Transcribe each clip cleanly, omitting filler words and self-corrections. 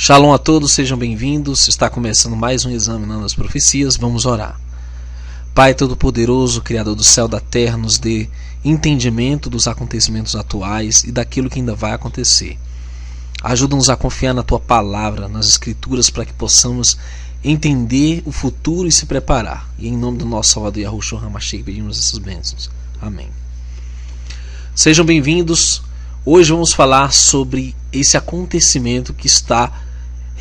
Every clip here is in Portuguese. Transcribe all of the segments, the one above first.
Shalom a todos, sejam bem-vindos. Está começando mais um Examinando as Profecias. Vamos orar. Pai Todo-Poderoso, Criador do céu e da terra, nos dê entendimento dos acontecimentos atuais e daquilo que ainda vai acontecer. Ajuda-nos a confiar na Tua Palavra, nas Escrituras, para que possamos entender o futuro e se preparar. E em nome do nosso Salvador Yahushua HaMashiach pedimos essas bênçãos. Amém. Sejam bem-vindos. Hoje vamos falar sobre esse acontecimento que está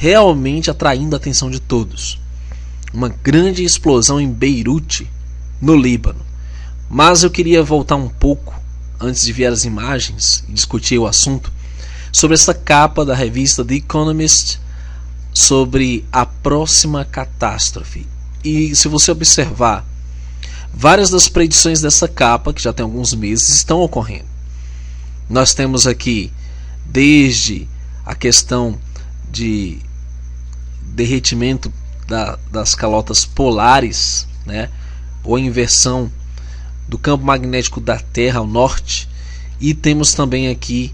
realmente atraindo a atenção de todos. Uma grande explosão em Beirute, no Líbano. Mas eu queria voltar um pouco, antes de ver as imagens e discutir o assunto, sobre essa capa da revista The Economist, sobre a próxima catástrofe. E se você observar, várias das predições dessa capa, que já tem alguns meses, estão ocorrendo. Nós temos aqui desde a questão de derretimento das calotas polares, né, ou inversão do campo magnético da Terra ao norte, e temos também aqui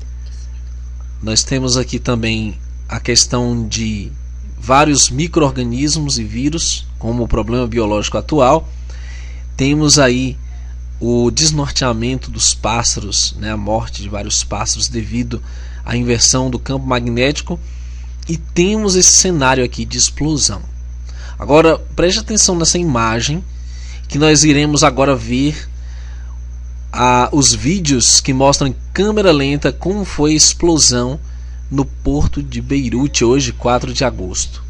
também a questão de vários micro-organismos e vírus, como o problema biológico atual. Temos aí o desnorteamento dos pássaros, né, a morte de vários pássaros devido à inversão do campo magnético, e temos esse cenário aqui de explosão. Agora preste atenção nessa imagem, que nós iremos agora ver os vídeos que mostram em câmera lenta como foi a explosão no porto de Beirute, hoje 4 de agosto.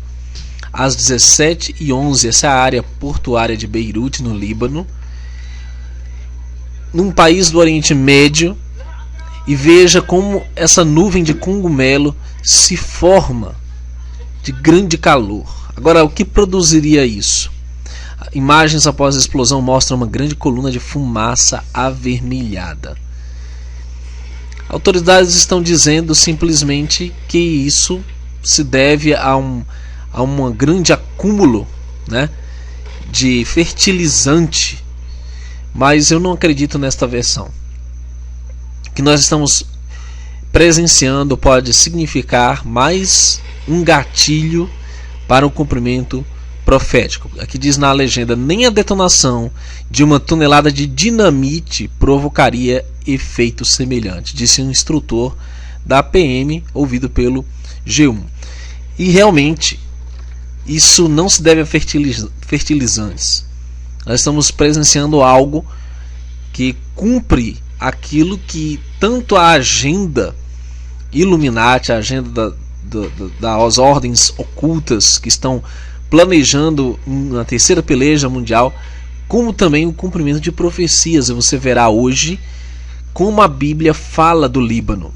Às 17h11, essa é a área portuária de Beirute, no Líbano, num país do Oriente Médio, e veja como essa nuvem de cogumelo se forma de grande calor. Agora, o que produziria isso? Imagens após a explosão mostram uma grande coluna de fumaça avermelhada. Autoridades estão dizendo simplesmente que isso se deve a um grande acúmulo, né, de fertilizante. Mas eu não acredito nesta versão. O que nós estamos presenciando pode significar mais um gatilho para o cumprimento profético. Aqui diz na legenda: nem a detonação de uma tonelada de dinamite provocaria efeito semelhante, disse um instrutor da PM ouvido pelo G1. E realmente isso não se deve a fertilizantes. Nós estamos presenciando algo que cumpre aquilo que tanto a agenda Illuminati, a agenda das ordens ocultas que estão planejando uma terceira peleja mundial, como também o cumprimento de profecias. E você verá hoje como a Bíblia fala do Líbano.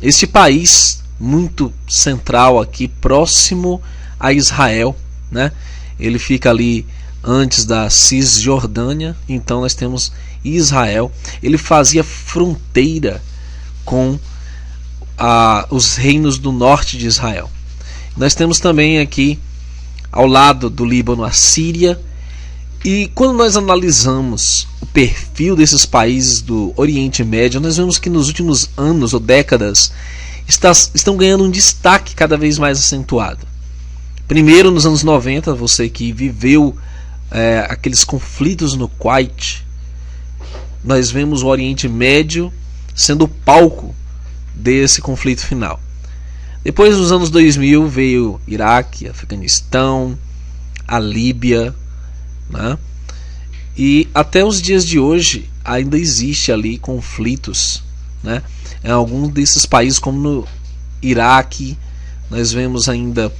Este país muito central aqui, próximo a Israel, né? Ele fica ali antes da Cisjordânia, então nós temos Israel. Ele fazia fronteira com os reinos do norte de Israel. Nós temos também aqui ao lado do Líbano a Síria. E quando nós analisamos o perfil desses países do Oriente Médio, nós vemos que nos últimos anos ou décadas estão ganhando um destaque cada vez mais acentuado. Primeiro, nos anos 90, você que viveu aqueles conflitos no Kuwait, nós vemos o Oriente Médio sendo o palco desse conflito final. Depois, nos anos 2000, veio Iraque, Afeganistão, a Líbia, né? E até os dias de hoje ainda existe ali conflitos, né? Em alguns desses países, como no Iraque, nós vemos ainda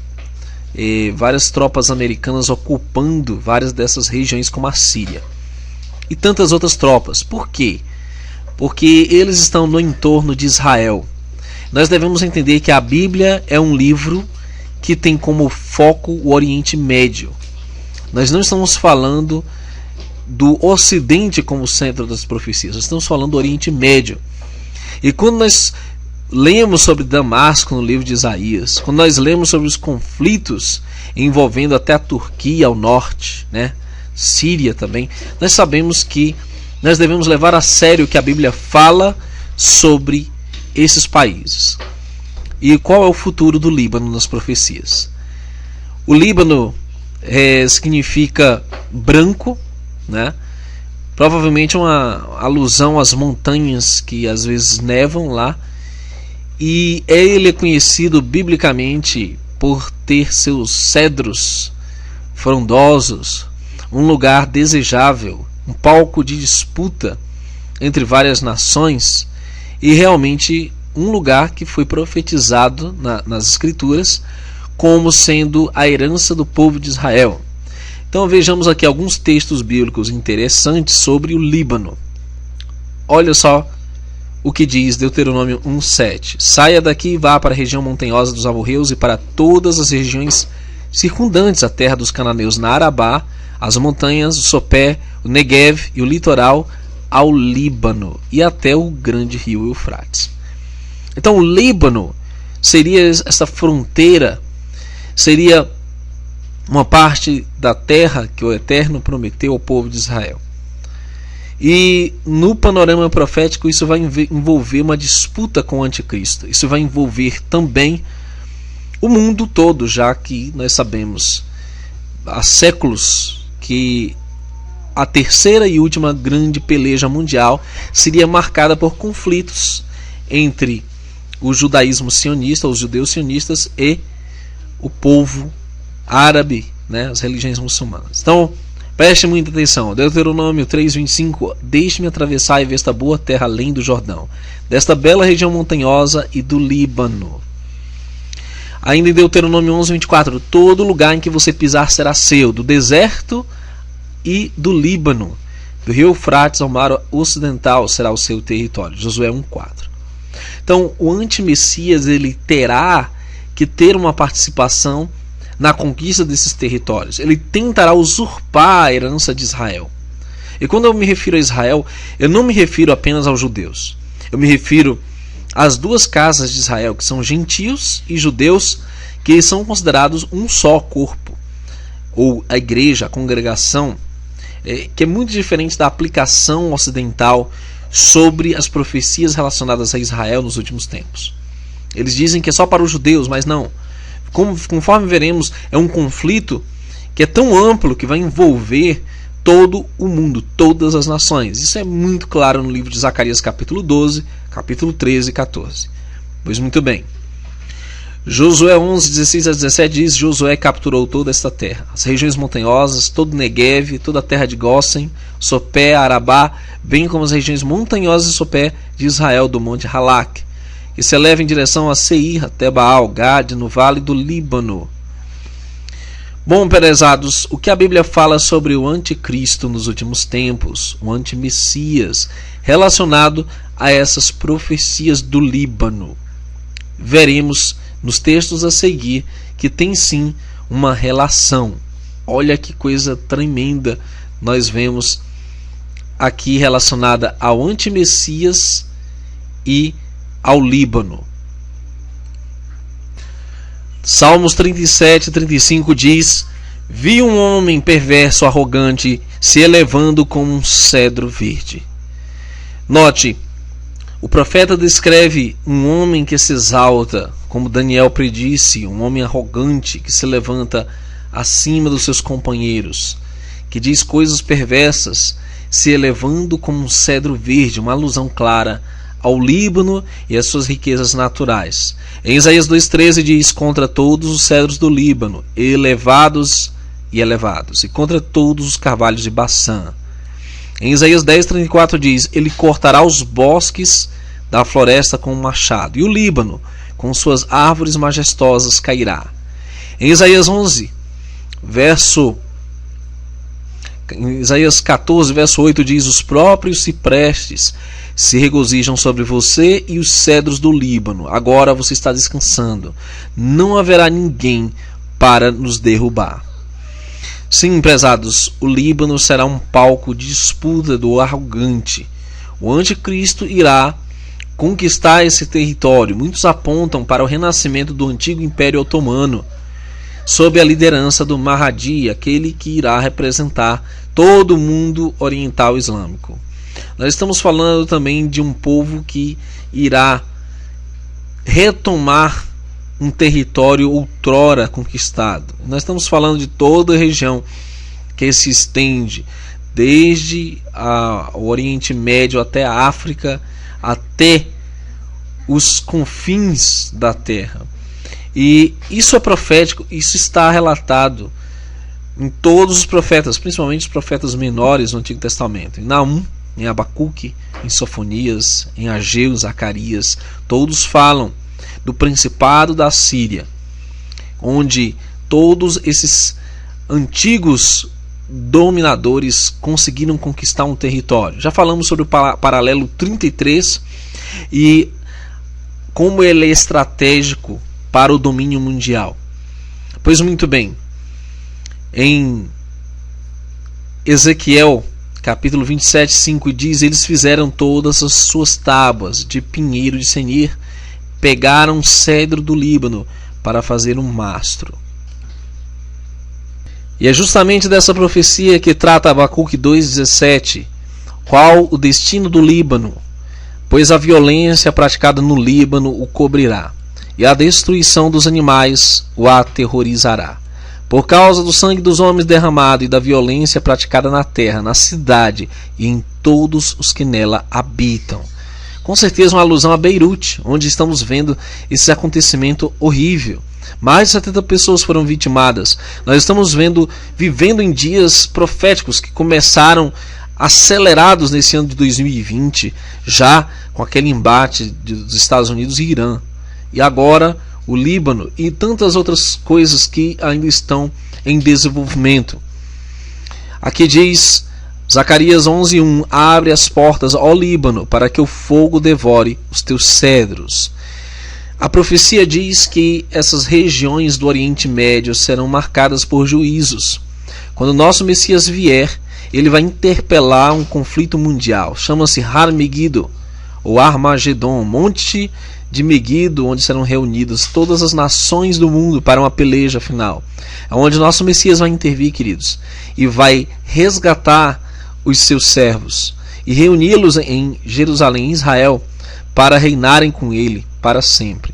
várias tropas americanas ocupando várias dessas regiões, como a Síria e tantas outras tropas. Por quê? Porque eles estão no entorno de Israel. Nós devemos entender que a Bíblia é um livro que tem como foco o Oriente Médio. Nós não estamos falando do Ocidente como centro das profecias, nós estamos falando do Oriente Médio. E quando nós lemos sobre Damasco no livro de Isaías, quando nós lemos sobre os conflitos envolvendo até a Turquia ao norte, né, Síria também, nós sabemos que nós devemos levar a sério o que a Bíblia fala sobre esses países. E qual é o futuro do Líbano nas profecias? O Líbano significa branco, né? Provavelmente uma alusão às montanhas que às vezes nevam lá. E ele é conhecido biblicamente por ter seus cedros frondosos, um lugar desejável, um palco de disputa entre várias nações, e realmente um lugar que foi profetizado nas escrituras como sendo a herança do povo de Israel. Então vejamos aqui alguns textos bíblicos interessantes sobre o Líbano. Olha só o que diz Deuteronômio 1:7. Saia daqui e vá para a região montanhosa dos amorreus e para todas as regiões circundantes à terra dos cananeus, na Arabá, as montanhas, o Sopé, o Negev e o litoral, ao Líbano e até o grande rio Eufrates. Então o Líbano seria essa fronteira, seria uma parte da terra que o Eterno prometeu ao povo de Israel. E no panorama profético isso vai envolver uma disputa com o anticristo. Isso vai envolver também o mundo todo, já que nós sabemos há séculos que a terceira e última grande peleja mundial seria marcada por conflitos entre o judaísmo sionista, os judeus sionistas, e o povo árabe, né, as religiões muçulmanas. Então, preste muita atenção. Deuteronômio 3:25. Deixe-me atravessar e ver esta boa terra além do Jordão, desta bela região montanhosa e do Líbano. Ainda em Deuteronômio 11:24. Todo lugar em que você pisar será seu, do deserto e do Líbano, do rio Eufrates ao mar ocidental será o seu território. Josué 1:4. Então, o antimessias ele terá que ter uma participação na conquista desses territórios. Ele tentará usurpar a herança de Israel. E quando eu me refiro a Israel, eu não me refiro apenas aos judeus. Eu me refiro às duas casas de Israel, que são gentios e judeus, que são considerados um só corpo. Ou a igreja, a congregação, que é muito diferente da aplicação ocidental sobre as profecias relacionadas a Israel nos últimos tempos. Eles dizem que é só para os judeus, mas não. Conforme veremos, é um conflito que é tão amplo que vai envolver todo o mundo, todas as nações. Isso é muito claro no livro de Zacarias capítulo 12, capítulo 13 e 14. Pois muito bem. Josué 11:16-17 diz: Josué capturou toda esta terra, as regiões montanhosas, todo o Negev, toda a terra de Gósen, Sopé, Arabá, bem como as regiões montanhosas de Sopé de Israel, do monte Halak, que se eleva em direção a Seir, até Baal, Gade, no vale do Líbano. Bom, prezados, o que a Bíblia fala sobre o anticristo nos últimos tempos, o antimessias, relacionado a essas profecias do Líbano? Veremos nos textos a seguir que tem sim uma relação. Olha que coisa tremenda nós vemos aqui relacionada ao antimessias e ao Líbano. Salmos 37:35 diz: Vi um homem perverso, arrogante, se elevando como um cedro verde. Note, o profeta descreve um homem que se exalta, como Daniel predisse, um homem arrogante que se levanta acima dos seus companheiros, que diz coisas perversas, se elevando como um cedro verde, uma alusão clara ao Líbano e às suas riquezas naturais. Em Isaías 2:13 diz: contra todos os cedros do Líbano, elevados, e contra todos os carvalhos de Baçã. Em Isaías 10:34 diz: ele cortará os bosques da floresta com um machado, e o Líbano com suas árvores majestosas cairá. Em Isaías 14, verso 8 diz: os próprios ciprestes se regozijam sobre você e os cedros do Líbano. Agora você está descansando. Não haverá ninguém para nos derrubar. Sim, prezados, o Líbano será um palco de disputa do arrogante. O anticristo irá conquistar esse território. Muitos apontam para o renascimento do antigo Império Otomano, sob a liderança do Mahdi, aquele que irá representar todo o mundo oriental islâmico. Nós estamos falando também de um povo que irá retomar um território outrora conquistado. Nós estamos falando de toda a região que se estende desde o Oriente Médio até a África, até os confins da terra. E isso é profético, isso está relatado em todos os profetas, principalmente os profetas menores do Antigo Testamento. Em Naum, em Abacuque, em Sofonias, em Ageu, Zacarias, todos falam do principado da Síria, onde todos esses antigos dominadores conseguiram conquistar um território. Já falamos sobre o paralelo 33 e como ele é estratégico para o domínio mundial. Pois muito bem, em Ezequiel capítulo 27, 5 diz: eles fizeram todas as suas tábuas de pinheiro de Senir, pegaram cedro do Líbano para fazer um mastro. E é justamente dessa profecia que trata Abacuque 2,17. Qual o destino do Líbano? Pois a violência praticada no Líbano o cobrirá, e a destruição dos animais o aterrorizará. Por causa do sangue dos homens derramado e da violência praticada na terra, na cidade e em todos os que nela habitam. Com certeza uma alusão a Beirute, onde estamos vendo esse acontecimento horrível. Mais de 70 pessoas foram vitimadas. Nós estamos vivendo em dias proféticos que começaram acelerados nesse ano de 2020, já com aquele embate dos Estados Unidos e Irã. E agora o Líbano e tantas outras coisas que ainda estão em desenvolvimento. Aqui diz Zacarias 11:1: abre as portas, ó Líbano, para que o fogo devore os teus cedros. A profecia diz que essas regiões do Oriente Médio serão marcadas por juízos. Quando o nosso Messias vier, ele vai interpelar um conflito mundial. Chama-se Har Megiddo, ou Armagedon, monte de Megiddo, onde serão reunidas todas as nações do mundo para uma peleja final. É onde nosso Messias vai intervir, queridos, e vai resgatar os seus servos e reuni-los em Jerusalém, Israel, para reinarem com ele para sempre.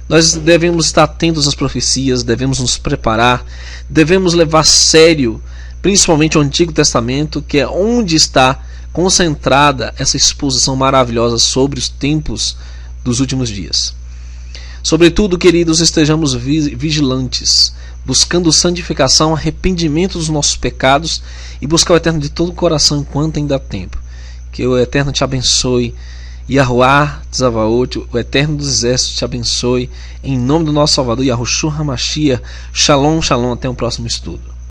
Nós devemos estar atentos às profecias, devemos nos preparar, devemos levar a sério, principalmente o Antigo Testamento, que é onde está concentrada essa exposição maravilhosa sobre os tempos dos últimos dias. Sobretudo, queridos, estejamos vigilantes, buscando santificação, arrependimento dos nossos pecados e buscar o Eterno de todo o coração enquanto ainda há tempo. Que o Eterno te abençoe. Yahuwah Tzavaot, o Eterno dos Exércitos, te abençoe. Em nome do nosso Salvador, Yahushua HaMashiach. Shalom, shalom. Até o próximo estudo.